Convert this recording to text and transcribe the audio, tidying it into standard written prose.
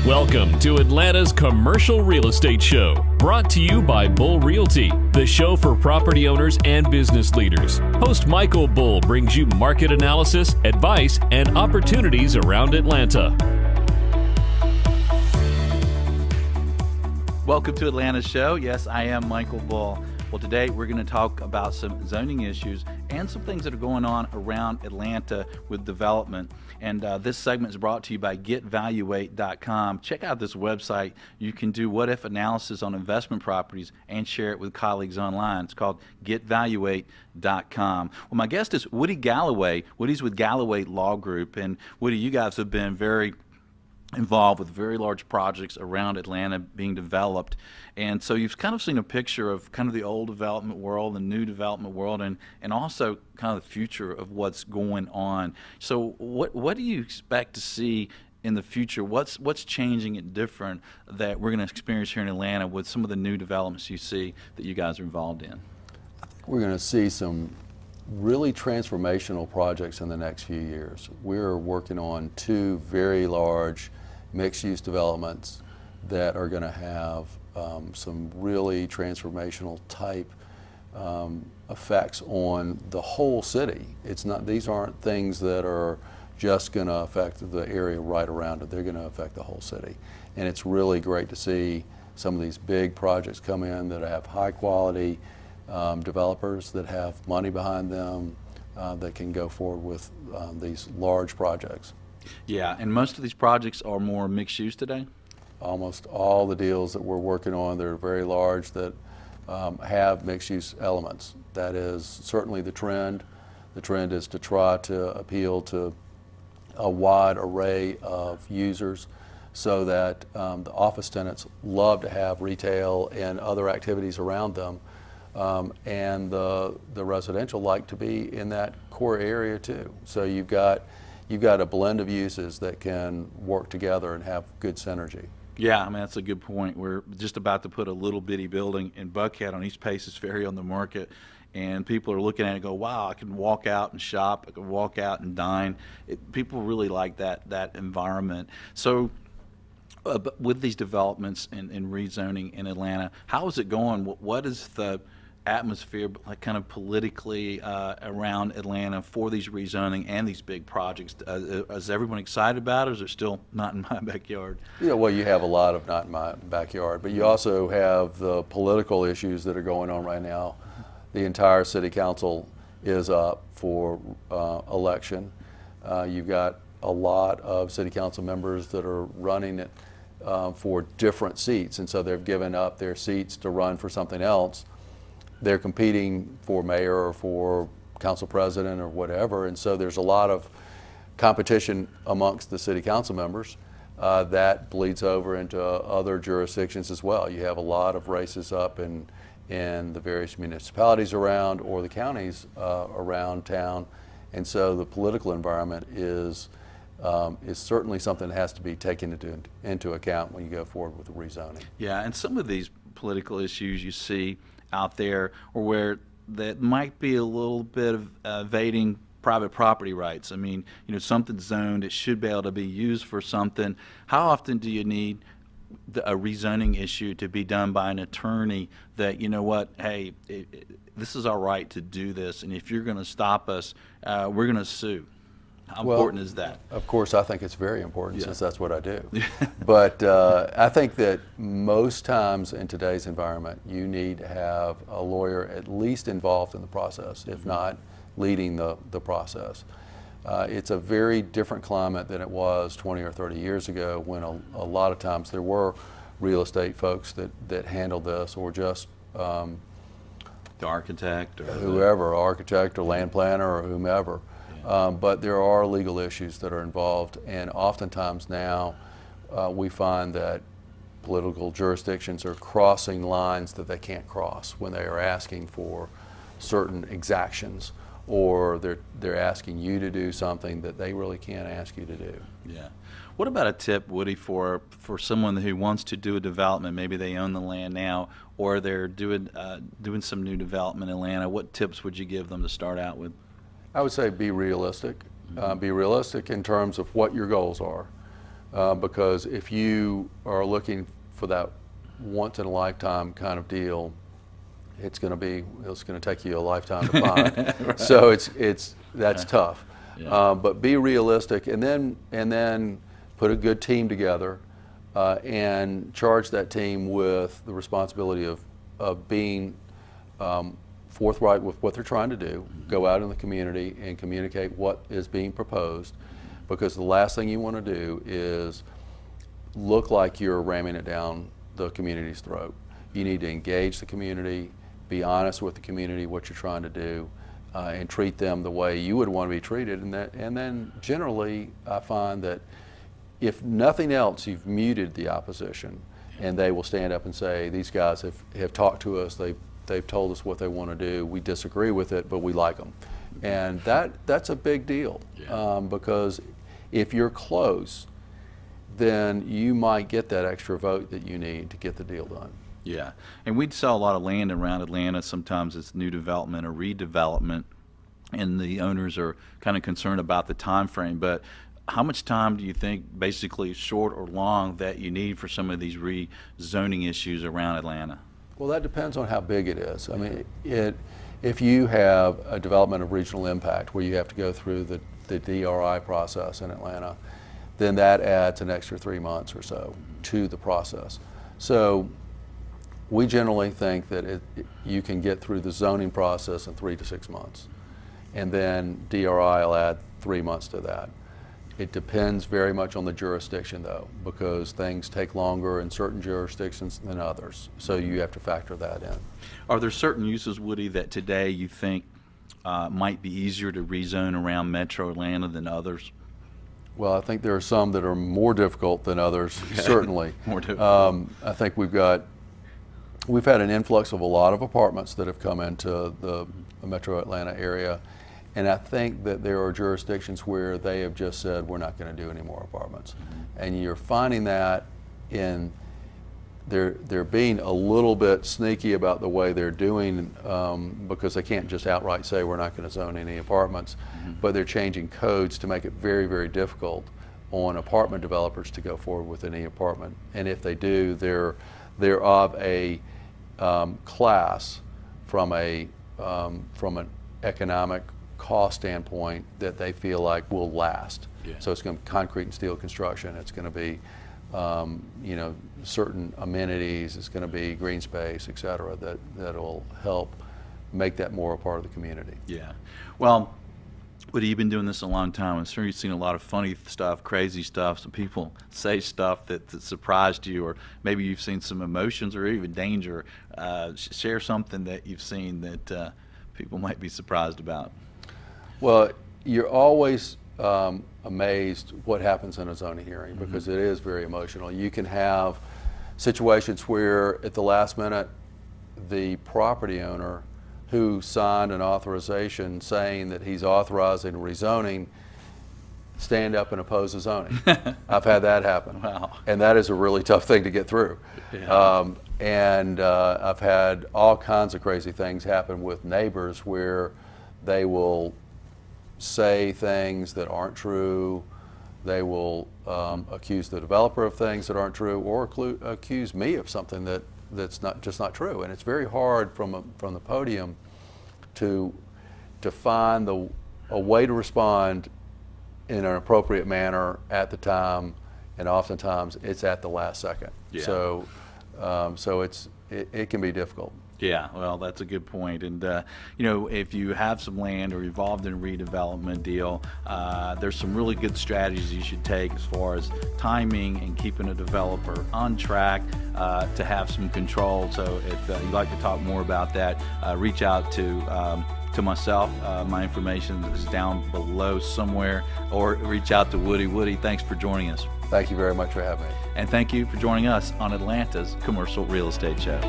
Welcome to Atlanta's Commercial Real Estate Show, brought to you by Bull Realty, the show for property owners and business leaders. Host Michael Bull brings you market analysis, advice, and opportunities around Atlanta. Welcome to Atlanta's show. Yes, I am Michael Bull. Well, today we're going to talk about some zoning issues and some things that are going on around Atlanta with development. And this segment is brought to you by GetValuate.com. Check out this website. You can do what-if analysis on investment properties and share it with colleagues online. It's called GetValuate.com. Well, my guest is Woody Galloway. Woody's with Galloway Law Group. And Woody, you guys have been very involved with very large projects around Atlanta being developed. And so you've kind of seen a picture of kind of the old development world, the new development world, and also kind of the future of what's going on. So what do you expect to see in the future? What's changing and different that we're going to experience here in Atlanta with some of the new developments you see that you guys are involved in? I think we're going to see some really transformational projects in the next few years. We're working on two very large mixed-use developments that are going to have some really transformational type effects on the whole city. These aren't things that are just going to affect the area right around it. They're going to affect the whole city. And it's really great to see some of these big projects come in that have high quality developers that have money behind them that can go forward with these large projects. Yeah, and most of these projects are more mixed use today? Almost all the deals that we're working on, they're very large, that have mixed use elements. That is certainly the trend. The trend is to try to appeal to a wide array of users so that the office tenants love to have retail and other activities around them. And the residential like to be in that core area too. So you've got a blend of uses that can work together and have good synergy. Yeah, I mean, that's a good point. We're just about to put a little bitty building in Buckhead on East Paces Ferry on the market, and people are looking at it and go, wow, I can walk out and shop, I can walk out and dine. People really like that environment. So but with these developments and rezoning in Atlanta, how is it going? What is the atmosphere like kind of politically around Atlanta for these rezoning and these big projects? Is everyone excited about it, or is it still not in my backyard? Yeah, well, you have a lot of not in my backyard, but you also have the political issues that are going on right now. The entire city council is up for election. You've got a lot of city council members that are running it for different seats, and so they've given up their seats to run for something else. They're competing for mayor or for council president or whatever, and so there's a lot of competition amongst the city council members that bleeds over into other jurisdictions as well. You have a lot of races up in the various municipalities around or the counties around town, and so the political environment is certainly something that has to be taken into account when you go forward with the rezoning. Yeah, and some of these political issues you see out there, or where that might be a little bit of evading private property rights. I mean, something's zoned, it should be able to be used for something. How often do you need a rezoning issue to be done by an attorney that, hey, this is our right to do this, and if you're going to stop us, we're going to sue? How important is that? Of course, I think it's very important, since that's what I do. But I think that most times in today's environment, you need to have a lawyer at least involved in the process, if not leading the process. It's a very different climate than it was 20 or 30 years ago, when a lot of times there were real estate folks that handled this, or just the architect, or whoever, architect or land planner or whomever. But there are legal issues that are involved, and oftentimes now we find that political jurisdictions are crossing lines that they can't cross when they are asking for certain exactions, or they're asking you to do something that they really can't ask you to do. Yeah. What about a tip, Woody, for someone who wants to do a development? Maybe they own the land now, or they're doing some new development in Atlanta. What tips would you give them to start out with? I would say be realistic. Be realistic in terms of what your goals are. because if you are looking for that once in a lifetime kind of deal, it's going to take you a lifetime to find. Right. So that's tough. Yeah. But be realistic, and then put a good team together, and charge that team with the responsibility of being forthright with what they're trying to do. Go out in the community and communicate what is being proposed, because the last thing you want to do is look like you're ramming it down the community's throat. You need to engage the community, be honest with the community, what you're trying to do, and treat them the way you would want to be treated. And then generally, I find that if nothing else, you've muted the opposition, and they will stand up and say, these guys have talked to us, they've told us what they want to do, we disagree with it, but we like them. And that's a big deal, because if you're close, then you might get that extra vote that you need to get the deal done. Yeah, and we'd sell a lot of land around Atlanta. Sometimes it's new development or redevelopment, and the owners are kind of concerned about the time frame. But how much time do you think, basically short or long, that you need for some of these rezoning issues around Atlanta? Well, that depends on how big it is. I mean, if you have a development of regional impact where you have to go through the DRI process in Atlanta, then that adds an extra 3 months or so to the process. So we generally think that you can get through the zoning process in 3 to 6 months. And then DRI will add 3 months to that. It depends very much on the jurisdiction, though, because things take longer in certain jurisdictions than others. So you have to factor that in. Are there certain uses, Woody, that today you think might be easier to rezone around Metro Atlanta than others? Well, I think there are some that are more difficult than others, certainly. More difficult. I think we've had an influx of a lot of apartments that have come into the Metro Atlanta area. And I think that there are jurisdictions where they have just said, we're not going to do any more apartments. And you're finding that they're being a little bit sneaky about the way they're doing, because they can't just outright say we're not going to zone any apartments, but they're changing codes to make it very, very difficult on apartment developers to go forward with any apartment. And if they do, they're of a class from an economic cost standpoint that they feel like will last. Yeah. So it's going to be concrete and steel construction. It's going to be certain amenities. It's going to be green space, et cetera, that'll help make that more a part of the community. Yeah. Well, Woody, you've been doing this a long time. I'm sure you've seen a lot of funny stuff, crazy stuff. Some people say stuff that surprised you, or maybe you've seen some emotions or even danger. Share something that you've seen that people might be surprised about. Well, you're always amazed what happens in a zoning hearing, because it is very emotional. You can have situations where at the last minute the property owner who signed an authorization saying that he's authorizing rezoning stand up and oppose the zoning. I've had that happen. Wow. And that is a really tough thing to get through. Yeah. I've had all kinds of crazy things happen with neighbors where they will say things that aren't true. They will accuse the developer of things that aren't true, or accuse me of something that's not true. And it's very hard from the podium to find a way to respond in an appropriate manner at the time, and oftentimes it's at the last second. Yeah. So it can be difficult. Yeah, well, that's a good point. And, if you have some land or involved in a redevelopment deal, there's some really good strategies you should take as far as timing and keeping a developer on track to have some control. So if you'd like to talk more about that, reach out to myself. My information is down below somewhere, or reach out to Woody. Woody, thanks for joining us. Thank you very much for having me. And thank you for joining us on Atlanta's Commercial Real Estate Show.